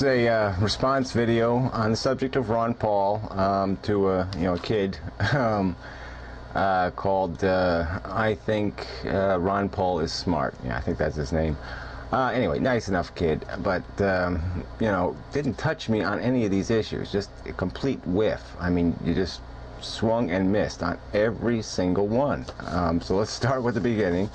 It's a response video on the subject of Ron Paul to a kid called I think Ron Paul is smart. Yeah, I think that's his name. Anyway, nice enough kid, but didn't touch me on any of these issues. Just a complete whiff. I mean, you just swung and missed on every single one. So let's start with the beginning.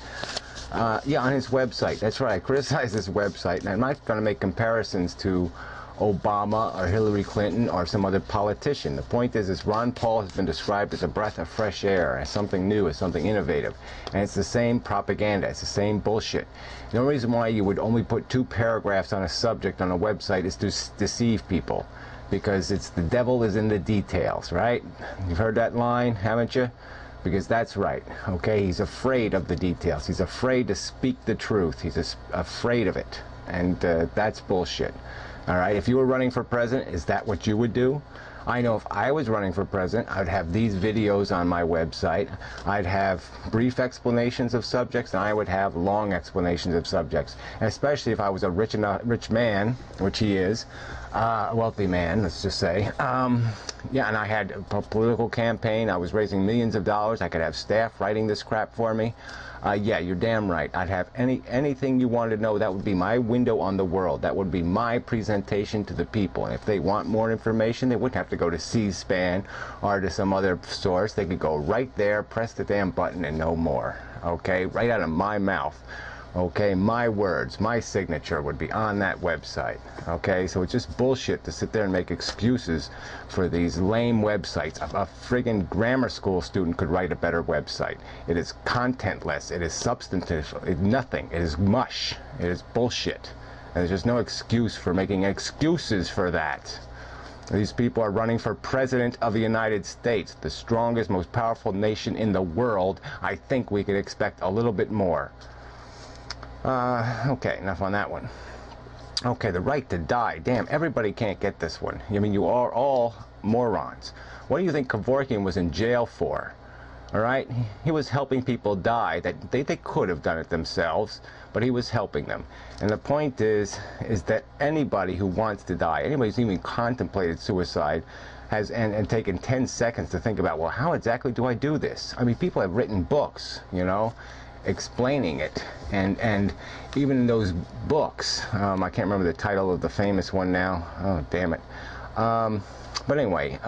Yeah, on his website. That's right. I criticize this website, and I'm not going to make comparisons to Obama or Hillary Clinton or some other politician. The point is Ron Paul has been described as a breath of fresh air, as something new, as something innovative. And it's the same propaganda. It's the same bullshit. The only reason why you would only put 2 paragraphs on a subject on a website is to deceive people. Because it's the devil is in the details, right? You've heard that line, haven't you? Because that's right, okay? He's afraid of the details. He's afraid to speak the truth. He's afraid of it. And that's bullshit. All right, if you were running for president, is that what you would do? I know if I was running for president, I'd have these videos on my website. I'd have brief explanations of subjects, and I would have long explanations of subjects. And especially if I was a rich man, which he is, a wealthy man, let's just say. Yeah, and I had a political campaign. I was raising millions of dollars. I could have staff writing this crap for me. Yeah, you're damn right. I'd have anything you wanted to know. That would be my window on the world. That would be my presentation to the people. And if they want more information, they wouldn't have to go to C-SPAN or to some other source. They could go right there, press the damn button, and know more. Okay, right out of my mouth. Okay, my words, my signature would be on that website. Okay, so it's just bullshit to sit there and make excuses for these lame websites. A friggin' grammar school student could write a better website. It is contentless. It is substantive. It's nothing. It is mush. It is bullshit. And there's just no excuse for making excuses for that. These people are running for president of the United States, the strongest, most powerful nation in the world. I think we could expect a little bit more. Okay, enough on that one. Okay, the right to die. Damn, everybody can't get this one. I mean, you are all morons. What do you think Kevorkian was in jail for? All right? He was helping people die. That they could have done it themselves, but he was helping them. And the point is that anybody who wants to die, anybody who's even contemplated suicide, has and taken 10 seconds to think about, well, how exactly do I do this? I mean, people have written books, explaining it, and even in those books, I can't remember the title of the famous one now. Oh, damn it. But anyway,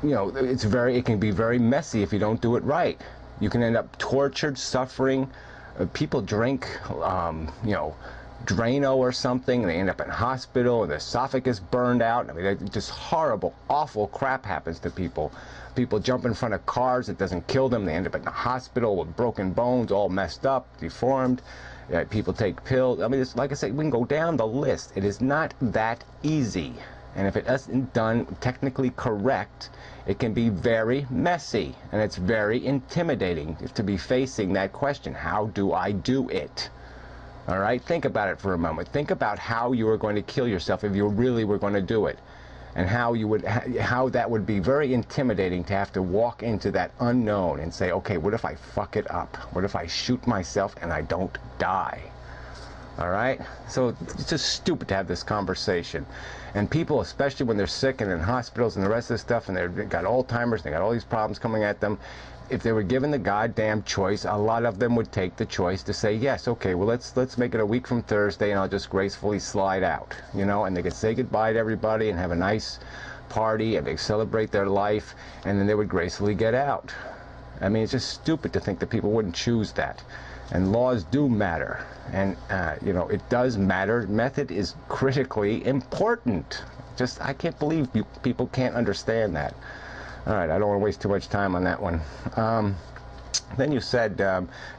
it can be very messy if you don't do it right. You can end up tortured, suffering. People drink, Drano or something, and they end up in hospital, and the esophagus burned out. I mean, just horrible, awful crap happens to people. People jump in front of cars, it doesn't kill them. They end up in the hospital with broken bones, all messed up, deformed. People take pills. I mean, it's, like I said, we can go down the list. It is not that easy. And if it isn't done technically correct, it can be very messy. And it's very intimidating to be facing that question. How do I do it? All right, think about it for a moment. Think about how you were going to kill yourself if you really were going to do it, and how that would be very intimidating to have to walk into that unknown and say, okay, what if I fuck it up? What if I shoot myself and I don't die? All right, so it's just stupid to have this conversation. And people, especially when they're sick and in hospitals and the rest of the stuff, and they've got Alzheimer's, they got all these problems coming at them. If they were given the goddamn choice, a lot of them would take the choice to say, yes, okay, well, let's make it a week from Thursday, and I'll just gracefully slide out, and they could say goodbye to everybody and have a nice party, and they celebrate their life, and then they would gracefully get out. I mean, it's just stupid to think that people wouldn't choose that. And laws do matter, and it does matter. Method is critically important. Just, I can't believe people can't understand that. All right, I don't want to waste too much time on that one. Then you said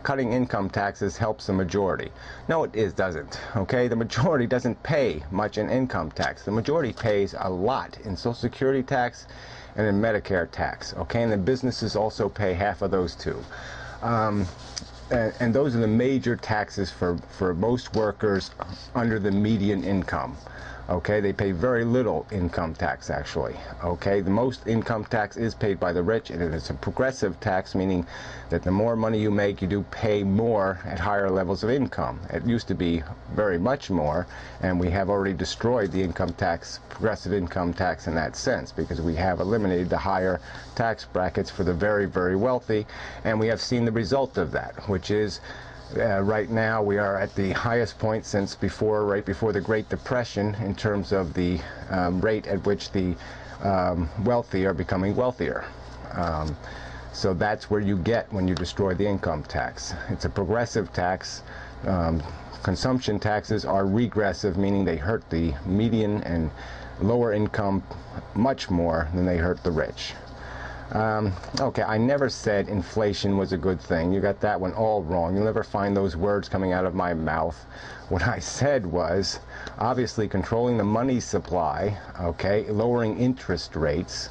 cutting income taxes helps the majority. No, it doesn't. Okay, the majority doesn't pay much in income tax. The majority pays a lot in Social Security tax and in Medicare tax. Okay, and the businesses also pay half of those too. And those are the major taxes for most workers under the median income. Okay, they pay very little income tax, actually. Okay, the most income tax is paid by the rich, and it's a progressive tax, meaning that the more money you make, you do pay more at higher levels of income. It used to be very much more, and we have already destroyed the income tax, progressive income tax in that sense, because we have eliminated the higher tax brackets for the very, very wealthy, and we have seen the result of that, which is right now we are at the highest point since right before the Great Depression in terms of the rate at which the wealthy are becoming wealthier. So that's where you get when you destroy the income tax. It's a progressive tax. Consumption taxes are regressive, meaning they hurt the median and lower income much more than they hurt the rich. Okay, I never said inflation was a good thing. You got that one all wrong. You'll never find those words coming out of my mouth. What I said was, obviously, controlling the money supply, okay, lowering interest rates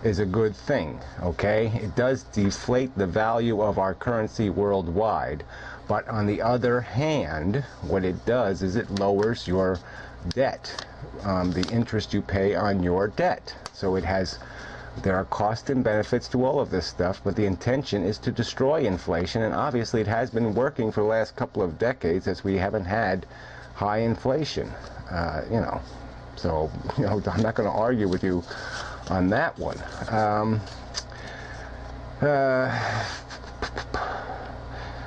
is a good thing, okay? It does deflate the value of our currency worldwide, but on the other hand, what it does is it lowers your debt, the interest you pay on your debt. So there are costs and benefits to all of this stuff, but the intention is to destroy inflation, and obviously it has been working for the last couple of decades as we haven't had high inflation, So, I'm not going to argue with you on that one.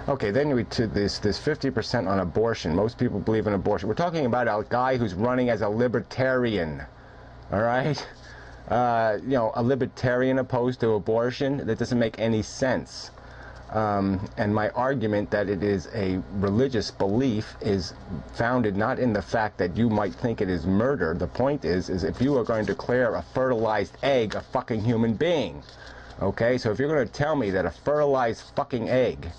Okay, then to this 50% on abortion. Most people believe in abortion. We're talking about a guy who's running as a libertarian, all right? A libertarian opposed to abortion, that doesn't make any sense. And my argument that it is a religious belief is founded not in the fact that you might think it is murder. The point is if you are going to declare a fertilized egg a fucking human being, okay? So if you're going to tell me that a fertilized fucking egg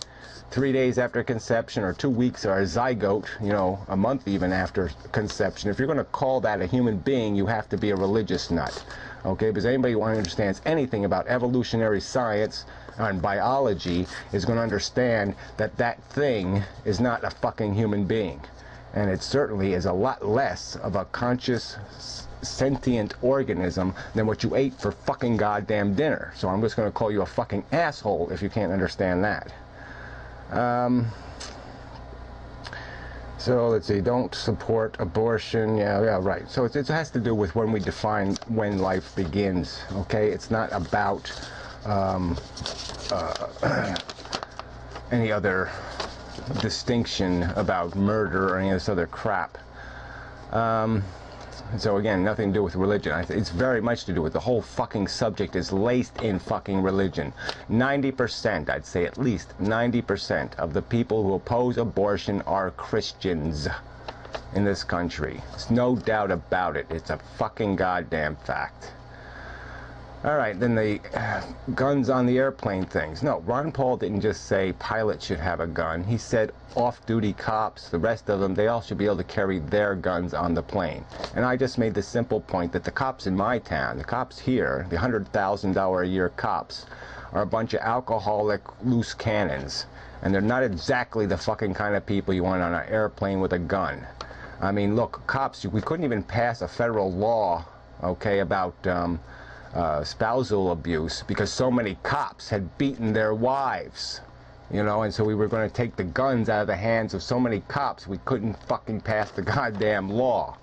3 days after conception, or 2 weeks, or a zygote, a month even after conception, if you're going to call that a human being, you have to be a religious nut. Okay, because anybody who understands anything about evolutionary science and biology is going to understand that that thing is not a fucking human being. And it certainly is a lot less of a conscious, sentient organism than what you ate for fucking goddamn dinner. So I'm just going to call you a fucking asshole if you can't understand that. So let's see, don't support abortion. Yeah, right. So it has to do with when we define when life begins, okay? It's not about any other distinction about murder or any of this other crap. So again, nothing to do with religion. It's very much to do with the whole fucking subject is laced in fucking religion. 90%, I'd say at least 90% of the people who oppose abortion are Christians in this country. There's no doubt about it. It's a fucking goddamn fact. All right, then the guns on the airplane things. No, Ron Paul didn't just say pilots should have a gun. He said off-duty cops, the rest of them, they all should be able to carry their guns on the plane. And I just made the simple point that the cops in my town, the cops here, the $100,000 a year cops, are a bunch of alcoholic loose cannons. And they're not exactly the fucking kind of people you want on an airplane with a gun. I mean, look, cops, we couldn't even pass a federal law, okay, about spousal abuse because so many cops had beaten their wives, and so we were going to take the guns out of the hands of so many cops we couldn't fucking pass the goddamn law.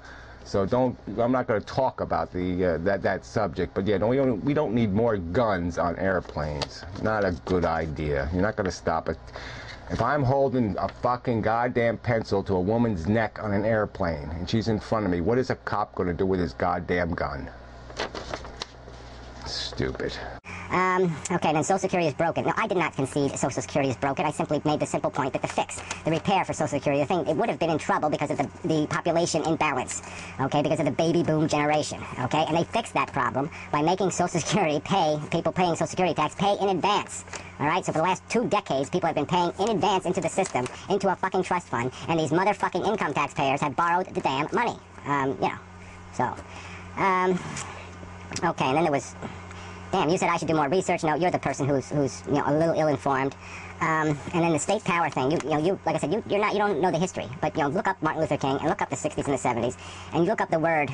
So I'm not going to talk about that subject, but yeah, we don't need more guns on airplanes. Not a good idea. You're not going to stop it. If I'm holding a fucking goddamn pencil to a woman's neck on an airplane and she's in front of me, what is a cop going to do with his goddamn gun? Stupid. Okay, then Social Security is broken. No, I did not concede Social Security is broken. I simply made the simple point that the fix, the repair for Social Security, it would have been in trouble because of the population imbalance, okay, because of the baby boom generation, okay? And they fixed that problem by making Social Security people paying Social Security tax pay in advance, all right? So for the last 2 decades, people have been paying in advance into the system, into a fucking trust fund, and these motherfucking income taxpayers have borrowed the damn money, okay, and then there was damn, you said I should do more research. No, you're the person who's you know, a little ill-informed. And then the state power thing, you like I said, you don't know the history, but you know, look up Martin Luther King and look up the 60s and the 70s, and you look up the word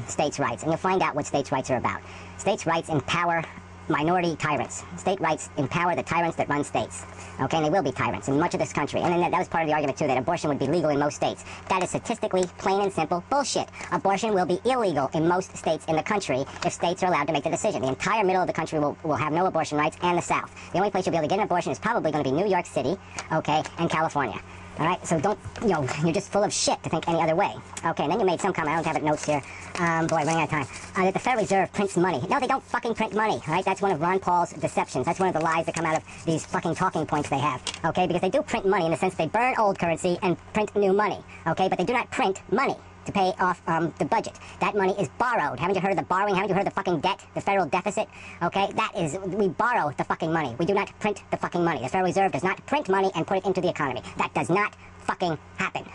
states' rights, and you'll find out what states' rights are about. States' rights empower minority tyrants. State rights empower the tyrants that run states. Okay, and they will be tyrants in much of this country. And then that was part of the argument, too, that abortion would be legal in most states. That is statistically, plain and simple bullshit. Abortion will be illegal in most states in the country if states are allowed to make the decision. The entire middle of the country will have no abortion rights, and the South. The only place you'll be able to get an abortion is probably going to be New York City, okay, and California. All right, so don't, you know, you're just full of shit to think any other way. Okay, and then you made some comment, I don't have it notes here. Boy, running out of time. That the Federal Reserve prints money. No, they don't fucking print money, all right? That's one of Ron Paul's deceptions. That's one of the lies that come out of these fucking talking points they have, okay? Because they do print money in the sense they burn old currency and print new money, okay? But they do not print money to pay off the budget. That money is borrowed. Haven't you heard of the borrowing? Haven't you heard of the fucking debt, the federal deficit? Okay, that is, we borrow the fucking money. We do not print the fucking money. The Federal Reserve does not print money and put it into the economy. That does not fucking happen.